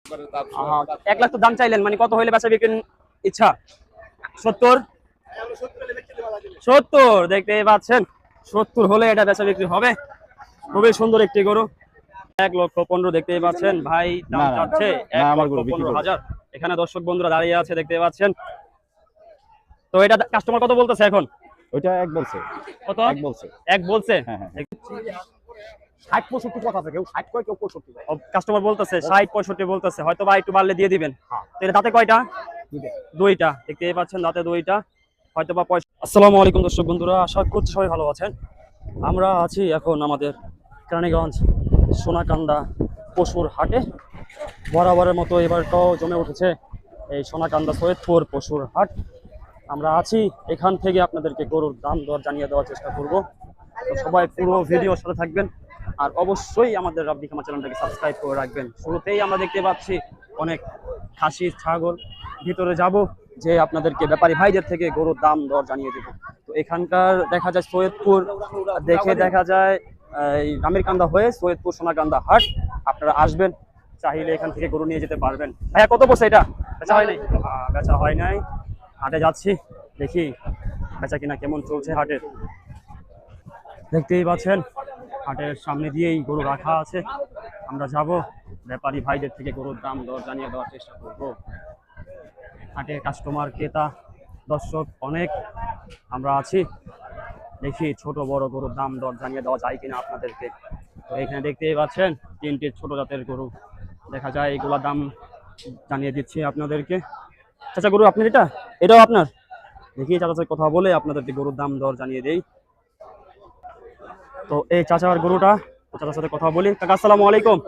1 লাখ তো দাম চাইলেন, মানে কত হইলে বেচা বিক্রির ইচ্ছা? 70 70 দেখতে পাচ্ছেন, 70 হলে এটা বেচা বিক্রি হবে। খুবই সুন্দর একটি গরু, 1,15,000 দেখতেই পাচ্ছেন। ভাই দাম চাচ্ছে 1,15,000। এখানে দর্শক বন্ধুরা দাঁড়িয়ে আছে দেখতে পাচ্ছেন। তো এটা কাস্টমার কত বলতেছে এখন? ওইটা এক বলছে। কত? এক বলছে। এক বলছে? হ্যাঁ হ্যাঁ 60-65 কথা আছে, কেউ 60 কয় কেউ 65 কয়। কাস্টমার বলতেছে 60-65 বলতেছে, হয়তো বা একটু বাড়লে দিয়ে দিবেন। তো এটা দাঁতে কয়টা? দুইটা দেখতেই পাচ্ছেন, দাঁতে দুইটা, হয়তো বা 65। আসসালামু আলাইকুম দর্শক বন্ধুরা, আশা করছি সবাই ভালো আছেন। আমরা আছি এখন আমাদের কেরানীগঞ্জ সোনাকান্দা পশুর হাটে। বরাবরের মতো এবারটাও জমে উঠেছে এই সোনাকান্দা সৈয়দপুর পশুর হাট। আমরা আছি এখান থেকে আপনাদেরকে গরুর দাম দর জানিয়ে দেওয়ার চেষ্টা করব। তো সবাই পুরো ভিডিওর সাথে থাকবেন, আর অবশ্যই আমাদের রাব্বি খামার চ্যানেলটাকে সাবস্ক্রাইব করে রাখবেন। শুরুতেই আমরা দেখতে পাচ্ছি অনেক খাসি ছাগল, ভিতরে যাব যে আপনাদেরকে ব্যাপারী ভাইদের থেকে গরুর দাম দর জানিয়ে দেব। তো এখানকার দেখা যায় সৈয়দপুর দেখে দেখা যায় এই আমিরকান্দা হয়ে সৈয়দপুর সোনাকান্দা হাট। আপনারা আসবেন, চাইলে এখান থেকে গরু নিয়ে যেতে পারবেন। ভাইয়া কত বসে এটা? বেচা হয় নাই? বেচা হয় নাই। হাটে যাচ্ছি, দেখি বেচা কিনা কেমন চলছে হাটের। দেখতেই পাচ্ছেন হাটের সামনে দিয়েই গরু রাখা আছে। আমরা যাব, ব্যাপারী ভাইদের থেকে গরুর দাম দর জানিয়ে দেওয়ার চেষ্টা করব। হাটে কাস্টমার ক্রেতা দর্শক অনেক, আমরা আছি, দেখি ছোট বড় গরুর দাম দর জানিয়ে দেওয়া যায় কিনা আপনাদেরকে। তো এখানে দেখতেই পাচ্ছেন 3টি ছোট জাতের গরু দেখা যায়, এগুলোর দাম জানিয়ে দিচ্ছি আপনাদেরকে। চাচা গরু আপনার এটা? এটাও আপনার? দেখি চাচার সাথে কথা বলে আপনাদেরকে গরুর দাম দর জানিয়ে দেই। তো এই চাচার গরুটা, চাচার সাথে কথা বলি। কাকা আসসালামু আলাইকুম।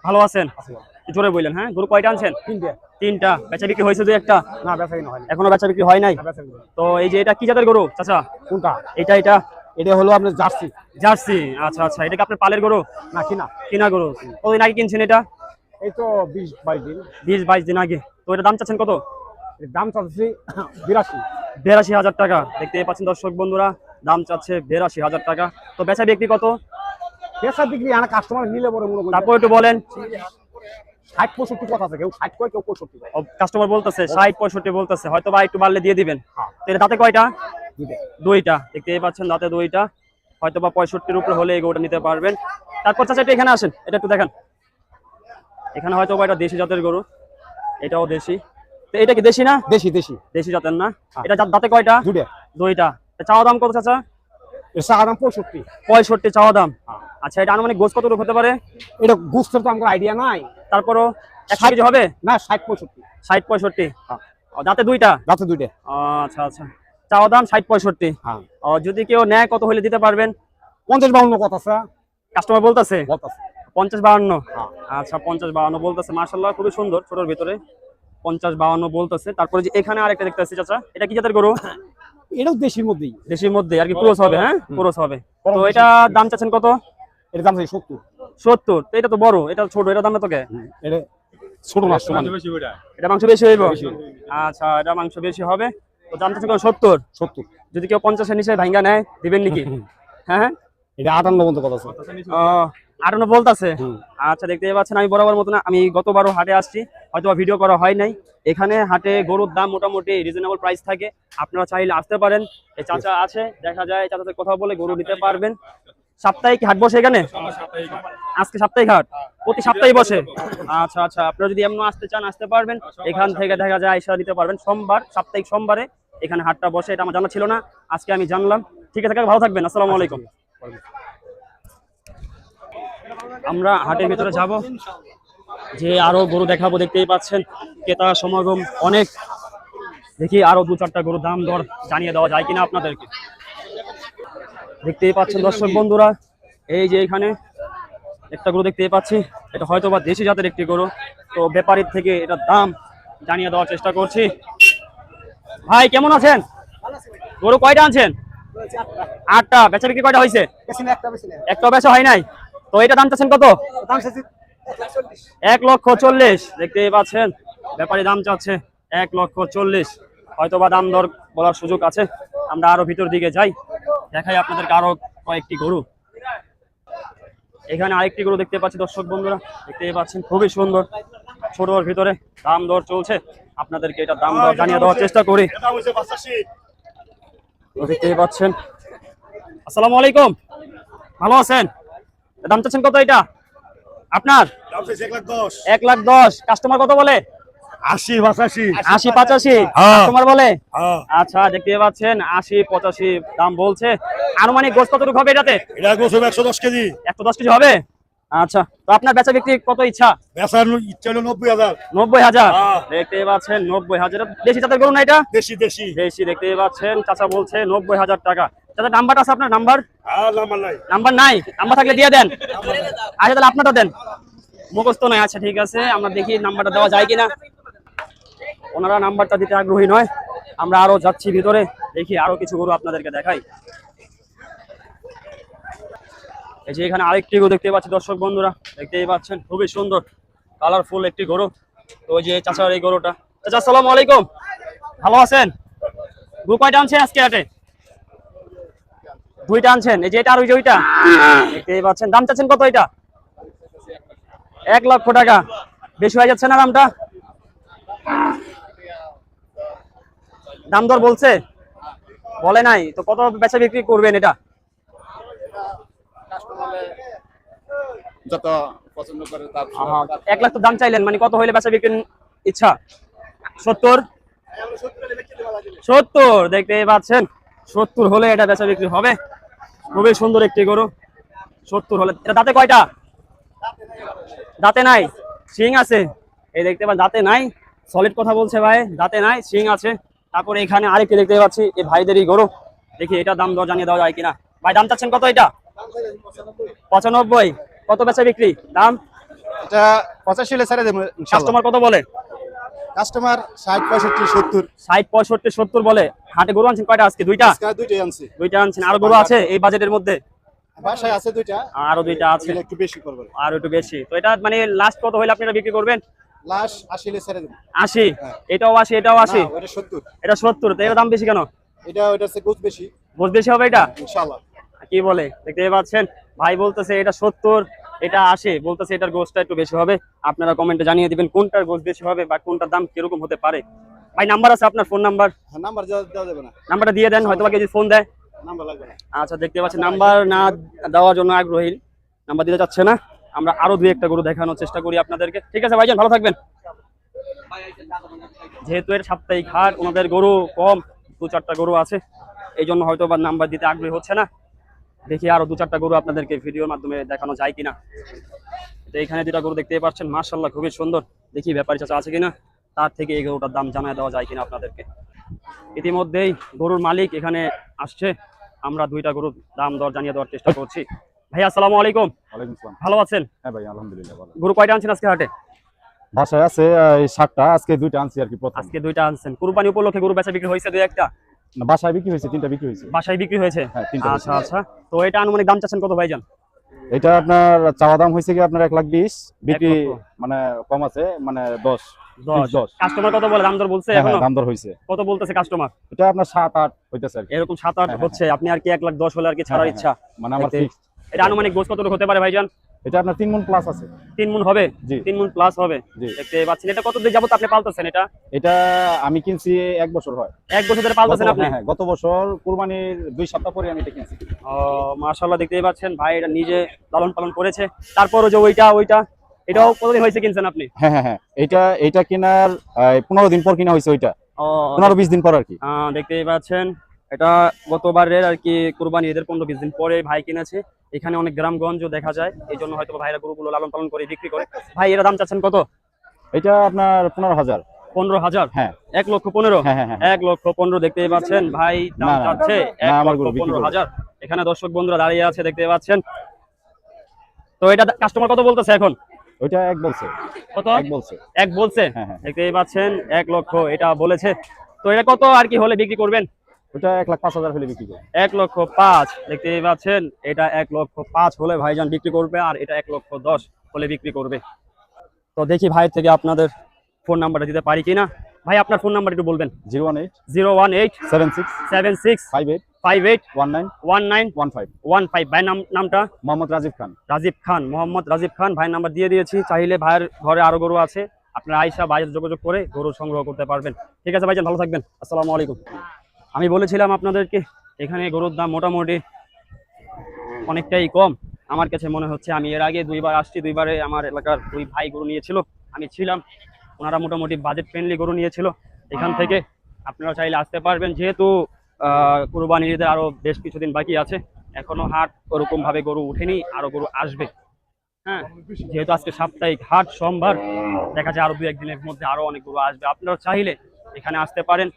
ভালো আছেন? জোরে বললেন। হ্যাঁ, গরু কয়টা আনছেন? তিনটা। বেচা বিক্রি হয়েছে দুই একটা? না বেচা কিনা হয়নি, এখনো বেচা বিক্রি হয় নাই। তো এই যে এটা কি জাতের গরু চাচা? কোনটা? এটা এটা এটা হলো আপনার জার্সি। জার্সি, আচ্ছা আচ্ছা। এটা কি আপনার পালের গরু? না কিনা। কিনা গরু। কতদিন আগে কিনছেন এটা? এই তো 20-22 দিন। 20-22 দিন আগে। তো এটা দাম চাচ্ছেন কত? এর দাম চাচ্ছি 82,000 টাকা। দেখতেই পাচ্ছেন দর্শক বন্ধুরা, দাম চাচ্ছে 82,000 টাকা। তো বেচা বিক্রি কত? বেচা বিক্রি আনা কাস্টমার নিলে পরে মনে করি তারপর একটু বলেন। 60-65 কথা আছে, কেউ 60 কয় কেউ 65 কয়। কাস্টমার বলতেছে 60-65 বলতেছে, হয়তো বা একটু বাড়লে দিয়ে দিবেন। তো এটা দাঁতে কয়টা? দুইটা দেখতেই পাচ্ছেন, দাঁতে দুইটা, হয়তো বা 65-র উপরে হলে এই গরুটা নিতে পারবেন। তারপর চাচা এটা এখানে আসেন, এটা একটু দেখেন। এখানে হয়তো বা এটা দেশি জাতের গরু, এটাও দেশি। তো এটা কি দেশি না? দেশি দেশি দেশি জাতের না? এটা দাঁতে কয়টা? দুইটা। চাওয়া দাম কত চাচা? এর চাওয়া দাম 65। 65 চাওয়া দাম। আচ্ছা, এটা আনুমানিক গোস কত হতে পারে? এটা গুস্তের তো আমার আইডিয়া নাই, তারপরও 100 কেজি হবে না? 60-65। 60-65। দাঁতে দুইটা? দাঁতে দুইটা। আচ্ছা আচ্ছা, চাওয়া দাম 60-65। হ্যাঁ, যদি কেউ নেয় কত হলে দিতে পারবেন? 50-52 কথা আছে। কাস্টমার বলতেছে 50-52। হ্যাঁ। আচ্ছা, 50-52 বলতেছে। মাশাআল্লাহ, খুবই সুন্দর, ছোটর ভিতরে 50-52 বলতেছে। তারপরে যে এখানে আরেকটা দেখতে পাচ্ছি চাচা, এটা কি জাতের গরু? এটাও দেশির মধ্যেই। দেশির মধ্যে আর কি, ক্রস হবে? হ্যাঁ, ক্রস হবে। তো এটা দাম চাচ্ছেন কত? এর দাম 70। 70? তো এটা তো বড়, এটা ছোট, এটা দাম এত কে? এটা ছোট না, এটা মাংস বেশি হইব। আচ্ছা, এটা মাংস বেশি হবে। তো দাম চাচ্ছেন 70। যদি কেউ 50-এর নিচে ভাঙ্গা নেয় দিবেন নাকি? হ্যাঁ, এটা 58 পর্যন্ত কথা আছে। 58 বলতেছে। আচ্ছা, দেখতে পাচ্ছেন আমি বরাবর মতো না, আমি গতবারও হাটে আসছি, হয়তো ভিডিও করা হয় নাই। এখানে হাটে গরুর দাম মোটামুটি রিজনেবল প্রাইস থাকে, আপনারা চাইলে আসতে পারেন। এই চাচা আছে, দেখা যায় চাচার সাথে কথা বলে গরু নিতে পারবেন। সাপ্তাহিক হাট বসে এখানে? আজকে সাপ্তাহিক হাট, প্রতি সপ্তাহে বসে? আচ্ছা আচ্ছা, আপনারা যদি এমন আসতে চান আসতে পারবেন। এখান থেকে দেখা যায় আইসা নিতে পারবেন। সোমবার, সাপ্তাহিক সোমবারে এখানে হাটটা বসে, এটা আমার জানা ছিল না, আজকে আমি জানলাম। ঠিক আছে, ভালো থাকবেন, আসসালামু আলাইকুম। আমরা হাটের ভিতরে যাব, যে আরো গরু দেখাবো। দেখতেই পাচ্ছেন ক্রেতা সমাগম অনেক, দেখি আরো 2-4টা গরুর দাম দর জানিয়ে দেওয়া যায় কিনা আপনাদেরকে। দেখতেই পাচ্ছেন দর্শক বন্ধুরা, এই যে এখানে একটা গরু দেখতেই পাচ্ছি, এটা হয়তো বা দেশি জাতের একটি গরু। তো ব্যাপারীর থেকে এটার দাম জানিয়ে দেওয়ার চেষ্টা করছি। ভাই কেমন আছেন? গরু কয়টা আনছেন? 8টা। বেচা বিক্রি কয়টা হয়েছে? একটা বেচা হয় নাই। তো এটা দাম চাচ্ছেন কত? 1,40,000। দেখতেই পাচ্ছেন ব্যাপারী দাম চাচ্ছে 1,40,000। হয়তো বা দাম দর বলার সুযোগ আছে। আমরা আরো ভিতর দিকে যাই, দেখাই আপনাদেরকে আরো কয়েকটি গরু। এখানে আরেকটি গরু দেখতে পাচ্ছি দর্শক বন্ধুরা, দেখতেই পাচ্ছেন খুবই সুন্দর। ছোটর ভিতরে দাম দর চলছে, আপনাদেরকে এটা দাম দর জানিয়ে দেওয়ার চেষ্টা করি। তো দেখতেই পাচ্ছেন। আসসালামু আলাইকুম, ভালো আছেন? দাম চাচ্ছেন কত এটা আপনার? 1,10,000। কাস্টমার কত বলে? 80-85। 80-85 কাস্টমার বলে। আচ্ছা, দেখতে পাচ্ছেন 80-85 দাম বলছে। আনুমানিক গোস কতটুকু হবে এটাতে? এটা গোছ 110 কেজি। 110 কেজি হবে। আচ্ছা, তো আপনার বেচা বিক্রি কত ইচ্ছা? বেচার ইচ্ছা হলো 90,000। 90,000। দেখতে পাচ্ছেন 90,000। দেশি জাতের গরু না এটা? দেশি দেশি। দেশি। দেখতে পাচ্ছেন চাচা বলছে 90,000 টাকা। চাচা নাম্বারটা আছে আপনার? নাম্বার নাম্বার নাই। নাম্বার নাই? নাম্বার থাকলে দিয়ে দেন। আচ্ছা, তাহলে আপনারটা দেন। মুখস্থ নয়। আচ্ছা ঠিক আছে, আমরা দেখি নাম্বারটা দেওয়া যায় কিনা। ওনারা নাম্বারটা দিতে আগ্রহী নয়। আমরা আরো যাচ্ছি ভিতরে, দেখি আরো কিছু গরু আপনাদেরকে দেখাই। এই যে এখানে আরেকটি গরু দেখতে পাচ্ছি দর্শক বন্ধুরা, দেখতেই পাচ্ছেন খুবই সুন্দর কালারফুল একটি গরু। তো ওই যে চাচার এই গরুটা। চাচা আসসালামু আলাইকুম, ভালো আছেন? গরু কয়টা আনছেন আজকে হাটে? 2টা আনছেন। এই যে এটা আর ওই যে ওইটা দেখতেই পাচ্ছেন। দাম চাচ্ছেন কত এটা? 1 লক্ষ টাকা। বেশি হয়ে যাচ্ছে না দামটা? দাম দর বলছে? বলে নাই তো কত বেচা বিক্রি করবেন এটা? যত পছন্দ করে তার 1 লাখ তো দাম চাইলেন, মানে কত হইলে বেচা বিক্রির ইচ্ছা? 70। 70 দেখতে পাচ্ছেন, 70 হলে এটা বেচা বিক্রি হবে। খুবই সুন্দর একটি গরু। 70 হলে। এটা দাঁতে কয়টা? দাঁতে নাই, শিং আছে। এই দেখতে পাচ্ছেন দাঁতে নাই, সলিড কথা বলছে ভাই, দাঁতে নাই শিং আছে। তারপরে এখানে আরেকটি দেখতে পাচ্ছি এই ভাইদেরই গরু। দেখি এটা দাম দর জানিয়ে দেওয়া যায় কিনা। ভাই দাম চাচ্ছেন কত এটা? 95। কত বেচা বিক্রি দাম? এটা 85 হলে ছেড়ে দেব ইনশাআল্লাহ। কাস্টমার কত বলে? কাস্টমার 60 65 70। 60 65 70 বলে। হাটে গরু আনছেন কয়টা আজকে? 2টা। আজকে দুইটাই আনছি। 2টা আনছেন। আরো গরু আছে এই বাজেটের মধ্যে? বাসায় আছে দুইটা। আরো 2টা আছে, এগুলো একটু বেশি করবেন। আর একটু বেশি। তো এটা মানে লাস্ট কত হইলে আপনারা বিক্রি করবেন? লাস্ট 80 হলে ছেড়ে দেব। 80। এটাও 80, এটাও 80। না, ওটা 70। এটা 70। তো এর দাম বেশি কেন? এটা ওটার চেয়ে গোছ বেশি গোছ বেশি হবে এটা? ইনশাআল্লাহ। কি বলে দেখতে পাচ্ছেন, ভাই বলতেছে এটা 70, এটা 80, বলতেছে এটার গোছটা একটু বেশি হবে। আপনারা কমেন্টে জানিয়ে দিবেন কোনটার গোছ বেশি হবে বা কোনটার দাম কিরকম হতে পারে। ভাই নাম্বার আছে আপনার? Phone number? হ্যাঁ, নাম্বার দেওয়া যাবে না। নাম্বারটা দিয়ে দেন, হয়তো বা কেউ যদি ফোন দেয়। নাম্বার লাগবে না। আচ্ছা, দেখতে পাচ্ছেন নাম্বার না দেওয়ার জন্য আগ্রহী, নাম্বার দিতে চাচ্ছে না। আমরা আরো 2-1টা গরু দেখানোর চেষ্টা করি আপনাদেরকে। ঠিক আছে ভাইজান, ভালো থাকবেন। যেহেতু এর সাপ্তাহিক হাট, ওনাদের গরু কম, 2-4টা গরু আছে, এই জন্য হয়তো বা নাম্বার দিতে আগ্রহী হচ্ছে না। দেখি আরো 2-4টা গরু আপনাদেরকে ভিডিওর মাধ্যমে দেখানো যায় কিনা। তো এখানে 2টা গরু দেখতে পাচ্ছেন, মাশাআল্লাহ খুবই সুন্দর। দেখি ব্যাপারী চাচা আছে কিনা, তার থেকে এই গরুটার দাম জানিয়ে দেওয়া যায় কিনা আপনাদেরকে। ইতিমধ্যেই গরুর মালিক এখানে আসছে, আমরা 2টা গরুর দাম দর জানিয়ে দেওয়ার চেষ্টা করছি। ভাই আসসালামু আলাইকুম। ওয়ালাইকুম আসসালাম। ভালো আছেন? হ্যাঁ ভাই, আলহামদুলিল্লাহ ভালো। গরু কয়টা আনছেন আজকে হাটে? বাসায় আছে এই 60টা, আজকে দুইটা আনছি আর কি। প্রথম আজকে 2টা আনছেন। কুরবানি উপলক্ষে গরু বেচা বিক্রি হয়েছে 2-1টা? না, বাসায় বিক্রি হয়েছে, 3টা বিক্রি হয়েছে। বাসায় বিক্রি হয়েছে? হ্যাঁ, 3টা। আচ্ছা আচ্ছা। তো এটা আনুমানিক দাম চাচ্ছেন কত ভাইজান? এটা আপনার চাওয়া দাম হয়েছে কি আপনার 1,20,000, বিক্রি 1 লক্ষ। মানে কম আছে, মানে 10। 10। কাস্টমার কত বলে? দাম দর বলছে হ্যাঁ, এখনো? দাম দর হয়েছে। কত বলতেছে কাস্টমার? এটা আপনার 7-8 হইতেছে আর কি। এরকম 7-8 হ্যাঁ, হচ্ছে। আপনি আর কি 1,10,000 হলে আর কি ছাড়ার হ্যাঁ, ইচ্ছা? মানে আমার দেখতে- ফিক্স। এটা আনুমানিক গোছ কতটুকু হতে পারে ভাইজান? এটা আপনার 3 মণ প্লাস আছে। 3 মণ হবে? জি। 3 মণ প্লাস হবে। জি। দেখতে পাচ্ছেন। এটা কতদিন যাবত আপনি পালতেছেন এটা? এটা আমি কিনছি 1 বছর হয়। 1 বছর ধরে পালতেছেন আপনি? হ্যাঁ, গত বছর কুরবানির 2 সপ্তাহ পরে আমি এটা কিনছি। ও মাশাআল্লাহ, দেখতেই পাচ্ছেন ভাই এটা নিজে লালন পালন করেছে। তারপরও যে ওইটা এটাও কতদিন হয়েছে কিনছেন আপনি? হ্যাঁ হ্যাঁ হ্যাঁ, এটা কেনার 15 দিন পর কিনা হয়েছে। ওইটা ও 15-20 দিন পর আর কি। দেখতেই পাচ্ছেন, এটা গতবারের আর কি কুরবানি ঈদের 15-20 দিন পরে ভাই কিনেছে। এখানে অনেক গ্রামগঞ্জ দেখা যায়, এই জন্য হয়তো ভাইরা গরুগুলো লালন পালন করে বিক্রি করে। ভাই এর দাম চাচ্ছেন কত? এটা আপনার 15,000। 15,000? হ্যাঁ। 1,15,000? হ্যাঁ হ্যাঁ হ্যাঁ। 1,15,000 দেখতেই পাচ্ছেন ভাই দাম না, না, চাচ্ছে না, আমার গরু বিক্রি করবো। 1,15,000। এখানে দর্শক বন্ধুরা দাঁড়িয়ে আছে, দেখতে পাচ্ছেন। তো এটা কাস্টমার কত বলতেছে এখন? ওইটা 1 বলছে। কত? 1 বলছে। 1 বলছে? হ্যাঁ হ্যাঁ। দেখতেই পাচ্ছেন 1 লক্ষ এটা বলেছে। তো এটা কত আর কি হলে বিক্রি করবেন? ওইটা 1,05,000 হলে বিক্রি করবে। 1,05,000 দেখতেই পাচ্ছেন, এটা 1,05,000 হলে ভাইজান বিক্রি করবে, আর এটা 1,10,000 হলে বিক্রি করবে। তো দেখি ভাইয়ের থেকে আপনাদের ফোন নাম্বারটা দিতে পারি কিনা। ভাই আপনার ফোন নাম্বার একটু বলবেন। 018 018 76 76 58 58 19 19 15। 15। ভাইয়ের নামটা? মোহাম্মদ রাজীব খান। রাজীব খান, মোহাম্মদ রাজীব খান। ভাইয়ের নাম্বার দিয়ে দিয়েছি। চাইলে ভাইয়ের ঘরে আরো গরু আছে, আপনারা আইসা বাইরে যোগাযোগ করে গরু সংগ্রহ করতে পারবেন। ঠিক আছে ভাইজান, ভালো থাকবেন। আসসালামু আলাইকুম। আমি বলেছিলাম আপনাদেরকে এখানে গরুর দাম মোটামুটি অনেকটাই কম আমার কাছে মনে হচ্ছে। আমি এর আগে 2বার আসছি, 2বারে আমার এলাকার 2 ভাই গরু নিয়েছিল, আমি ছিলাম। ওনারা মোটামুটি বাজেট ফ্রেন্ডলি গরু নিয়েছিল। এখান থেকে আপনারা চাইলে আসতে পারবেন, যেহেতু কুরবানির ঈদের আরো বেশ কিছুদিন বাকি আছে, এখনো হাট ওরকম ভাবে গরু উঠেনি, আরো গরু আসবে। হ্যাঁ, যেহেতু আজকে সাপ্তাহিক হাট, সোমবার, দেখা যায় আরো 2-1 দিনের মধ্যে আরো অনেক গরু আসবে। আপনারা চাইলে এখানে আসতে পারেন।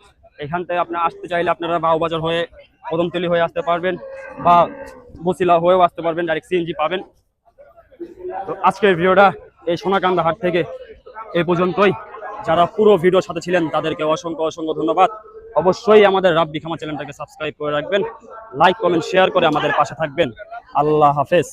এখান থেকে আপনারা আসতে চাইলে আপনারা বাউবাজার হয়ে, কদমতলী হয়ে আসতে পারবেন, বা বসিলা হয়েও আসতে পারবেন, ডাইরেক্ট সিএনজি পাবেন। তো আজকের ভিডিওটা এই সোনাকান্দা হাট থেকে এই পর্যন্তই। যারা পুরো ভিডিওর সাথে ছিলেন তাদেরকে অসংখ্য অসংখ্য ধন্যবাদ। অবশ্যই আমাদের রাব্বি খামা চ্যানেলটাকে সাবস্ক্রাইব করে রাখবেন, লাইক কমেন্ট শেয়ার করে আমাদের পাশে থাকবেন। আল্লাহ হাফেজ।